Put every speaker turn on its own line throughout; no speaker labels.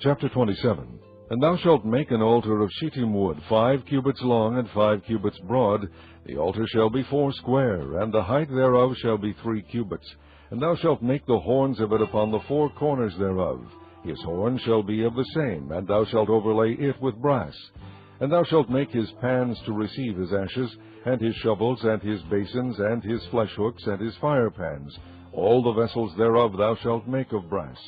Chapter 27. And thou shalt make an altar of shittim wood, 5 cubits long and 5 cubits broad. The altar shall be 4 square, and the height thereof shall be 3 cubits. And thou shalt make the horns of it upon the 4 corners thereof. His horn shall be of the same, and thou shalt overlay it with brass. And thou shalt make his pans to receive his ashes, and his shovels, and his basins, and his flesh hooks, and his fire pans. All the vessels thereof thou shalt make of brass.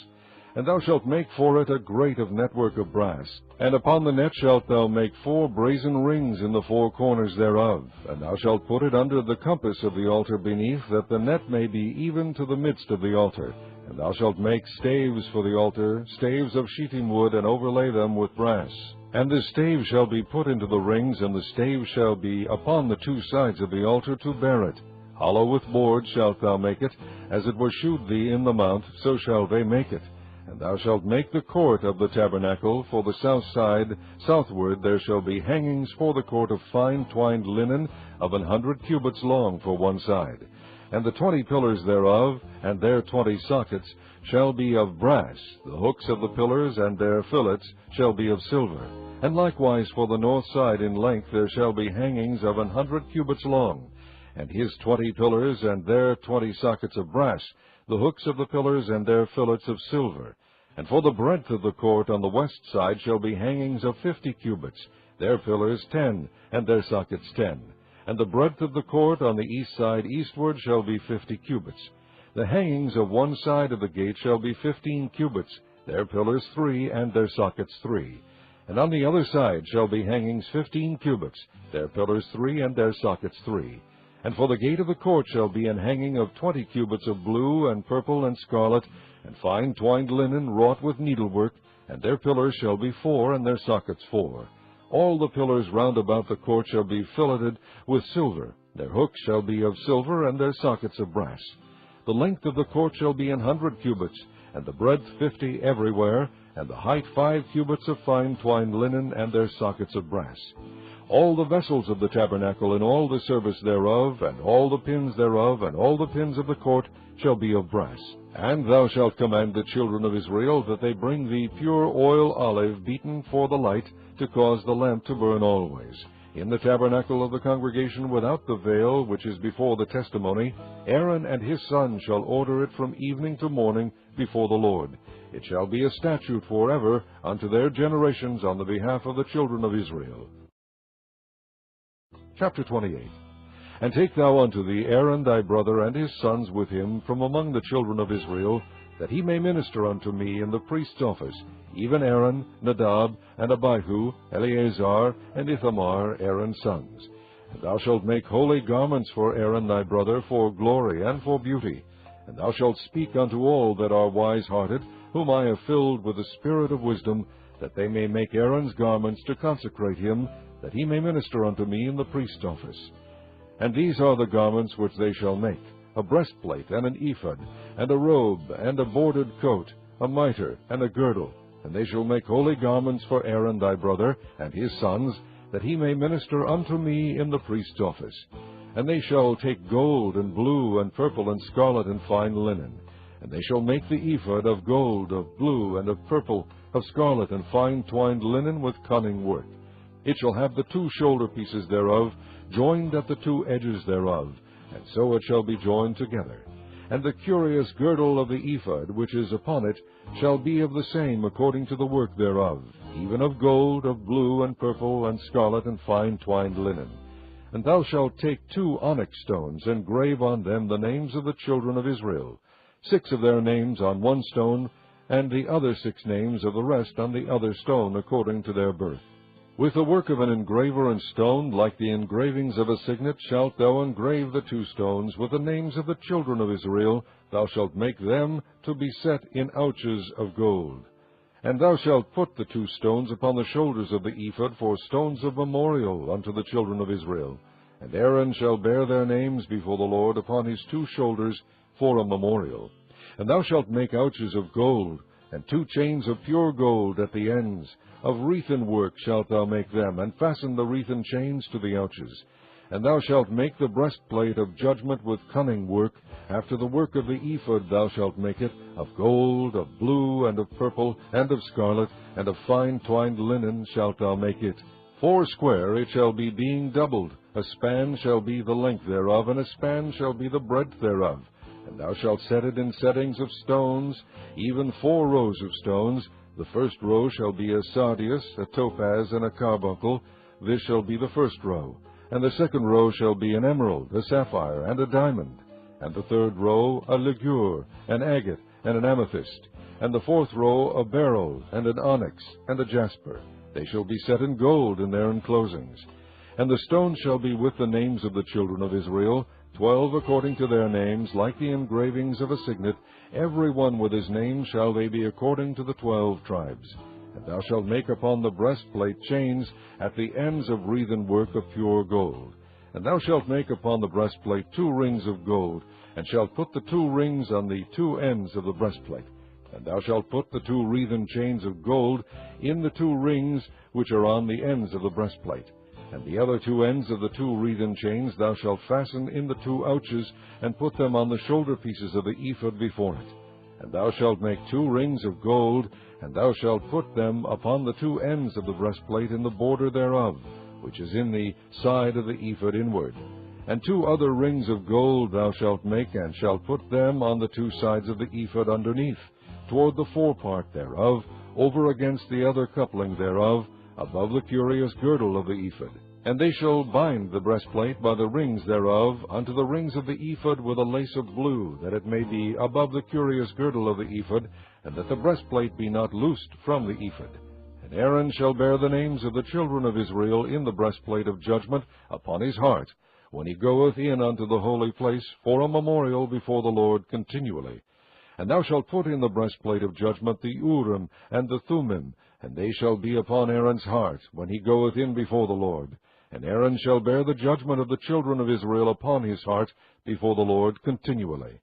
And thou shalt make for it a grate of network of brass. And upon the net shalt thou make 4 brazen rings in the 4 corners thereof. And thou shalt put it under the compass of the altar beneath, that the net may be even to the midst of the altar. And thou shalt make staves for the altar, staves of shittim wood, and overlay them with brass. And the stave shall be put into the rings, and the stave shall be upon the 2 sides of the altar to bear it. Hollow with boards shalt thou make it, as it was shewed thee in the mount, so shall they make it. And thou shalt make the court of the tabernacle. For the south side, southward, there shall be hangings for the court of fine twined linen of 100 cubits long for one side. And the 20 pillars thereof, and their 20 sockets, shall be of brass. The hooks of the pillars and their fillets shall be of silver. And likewise for the north side in length there shall be hangings of 100 cubits long. And his 20 pillars and their 20 sockets of brass, the hooks of the pillars and their fillets of silver. And for the breadth of the court on the west side shall be hangings of 50 cubits, their pillars 10, and their sockets 10. And the breadth of the court on the east side eastward shall be 50 cubits. The hangings of one side of the gate shall be 15 cubits, their pillars 3, and their sockets 3. And on the other side shall be hangings 15 cubits, their pillars 3, and their sockets 3. And for the gate of the court shall be an hanging of 20 cubits of blue, and purple, and scarlet, and fine twined linen wrought with needlework, and their pillars shall be 4, and their sockets 4. All the pillars round about the court shall be filleted with silver. Their hooks shall be of silver, and their sockets of brass. The length of the court shall be 100 cubits, and the breadth 50 everywhere, and the height 5 cubits of fine twined linen, and their sockets of brass. All the vessels of the tabernacle, and all the service thereof, and all the pins thereof, and all the pins of the court shall be of brass. And thou shalt command the children of Israel that they bring thee pure oil olive beaten for the light, to cause the lamp to burn always. In the tabernacle of the congregation without the veil, which is before the testimony, Aaron and his sons shall order it from evening to morning before the Lord. It shall be a statute forever unto their generations on the behalf of the children of Israel. Chapter 28. And take thou unto thee Aaron thy brother and his sons with him from among the children of Israel, that he may minister unto me in the priest's office, even Aaron, Nadab, and Abihu, Eleazar, and Ithamar, Aaron's sons. And thou shalt make holy garments for Aaron thy brother, for glory and for beauty. And thou shalt speak unto all that are wise-hearted, whom I have filled with the spirit of wisdom, that they may make Aaron's garments to consecrate him, that he may minister unto me in the priest's office. And these are the garments which they shall make: a breastplate, and an ephod, and a robe, and a bordered coat, a mitre, and a girdle. And they shall make holy garments for Aaron thy brother, and his sons, that he may minister unto me in the priest's office. And they shall take gold, and blue, and purple, and scarlet, and fine linen. And they shall make the ephod of gold, of blue, and of purple, of scarlet, and fine twined linen with cunning work. It shall have the 2 shoulder pieces thereof, joined at the 2 edges thereof, and so it shall be joined together. And the curious girdle of the ephod, which is upon it, shall be of the same according to the work thereof, even of gold, of blue, and purple, and scarlet, and fine twined linen. And thou shalt take 2 onyx stones, and grave on them the names of the children of Israel, 6 of their names on one stone, and the other 6 names of the rest on the other stone, according to their birth. With the work of an engraver in stone, like the engravings of a signet, shalt thou engrave the 2 stones with the names of the children of Israel. Thou shalt make them to be set in ouches of gold. And thou shalt put the 2 stones upon the shoulders of the ephod for stones of memorial unto the children of Israel. And Aaron shall bear their names before the Lord upon his 2 shoulders for a memorial. And thou shalt make ouches of gold, and 2 chains of pure gold at the ends. Of wreathen work shalt thou make them, and fasten the wreathen chains to the ouches. And thou shalt make the breastplate of judgment with cunning work. After the work of the ephod thou shalt make it, of gold, of blue, and of purple, and of scarlet, and of fine twined linen shalt thou make it. 4 it shall be, being doubled. A span shall be the length thereof, and a span shall be the breadth thereof. And thou shalt set it in settings of stones, even 4 rows of stones. The first row shall be a sardius, a topaz, and a carbuncle. This shall be the first row. And the second row shall be an emerald, a sapphire, and a diamond. And the third row a ligure, an agate, and an amethyst. And the fourth row a beryl, and an onyx, and a jasper. They shall be set in gold in their enclosings. And the stones shall be with the names of the children of Israel, 12 according to their names, like the engravings of a signet. Every one with his name shall they be according to the 12 tribes. And thou shalt make upon the breastplate chains at the ends of wreathen work of pure gold. And thou shalt make upon the breastplate 2 rings of gold, and shalt put the 2 rings on the 2 ends of the breastplate. And thou shalt put the 2 wreathen chains of gold in the 2 rings which are on the ends of the breastplate. And the other 2 ends of the 2 wreathen chains thou shalt fasten in the 2 ouches, and put them on the shoulder pieces of the ephod before it. And thou shalt make 2 rings of gold, and thou shalt put them upon the 2 ends of the breastplate in the border thereof, which is in the side of the ephod inward. And 2 other rings of gold thou shalt make, and shalt put them on the 2 sides of the ephod underneath, toward the forepart thereof, over against the other coupling thereof, above the curious girdle of the ephod. And they shall bind the breastplate by the rings thereof unto the rings of the ephod with a lace of blue, that it may be above the curious girdle of the ephod, and that the breastplate be not loosed from the ephod. And Aaron shall bear the names of the children of Israel in the breastplate of judgment upon his heart, when he goeth in unto the holy place, for a memorial before the Lord continually. And thou shalt put in the breastplate of judgment the Urim and the Thummim, and they shall be upon Aaron's heart, when he goeth in before the Lord. And Aaron shall bear the judgment of the children of Israel upon his heart before the Lord continually.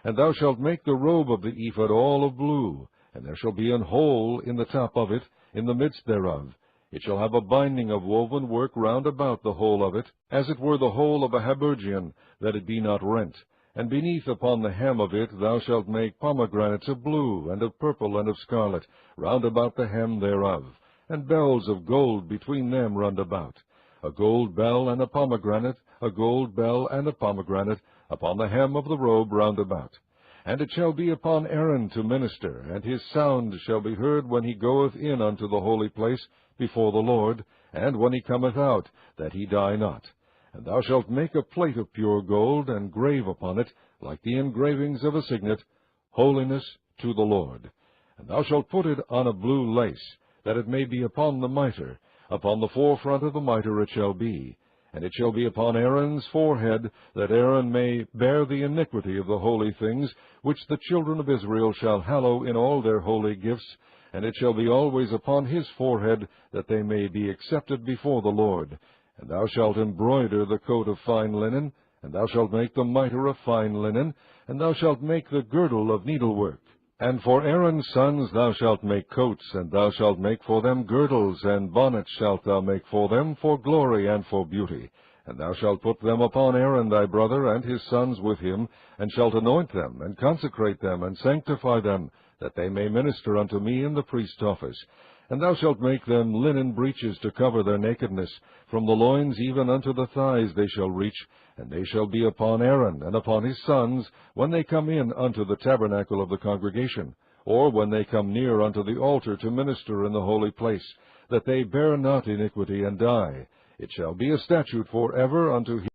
And thou shalt make the robe of the ephod all of blue, and there shall be an hole in the top of it, in the midst thereof. It shall have a binding of woven work round about the hole of it, as it were the hole of a habergeon, that it be not rent. And beneath upon the hem of it thou shalt make pomegranates of blue, and of purple, and of scarlet, round about the hem thereof, and bells of gold between them round about. A gold bell and a pomegranate, a gold bell and a pomegranate, upon the hem of the robe round about. And it shall be upon Aaron to minister, and his sound shall be heard when he goeth in unto the holy place before the Lord, and when he cometh out, that he die not. And thou shalt make a plate of pure gold, and grave upon it, like the engravings of a signet, Holiness to the Lord. And thou shalt put it on a blue lace, that it may be upon the mitre. Upon the forefront of the mitre it shall be. And it shall be upon Aaron's forehead, that Aaron may bear the iniquity of the holy things, which the children of Israel shall hallow in all their holy gifts. And it shall be always upon his forehead, that they may be accepted before the Lord. And thou shalt embroider the coat of fine linen, and thou shalt make the mitre of fine linen, and thou shalt make the girdle of needlework. And for Aaron's sons thou shalt make coats, and thou shalt make for them girdles, and bonnets shalt thou make for them, for glory and for beauty. And thou shalt put them upon Aaron thy brother, and his sons with him, and shalt anoint them, and consecrate them, and sanctify them, that they may minister unto me in the priest's office. And thou shalt make them linen breeches to cover their nakedness. From the loins even unto the thighs they shall reach, and they shall be upon Aaron and upon his sons, when they come in unto the tabernacle of the congregation, or when they come near unto the altar to minister in the holy place, that they bear not iniquity and die. It shall be a statute for ever unto him.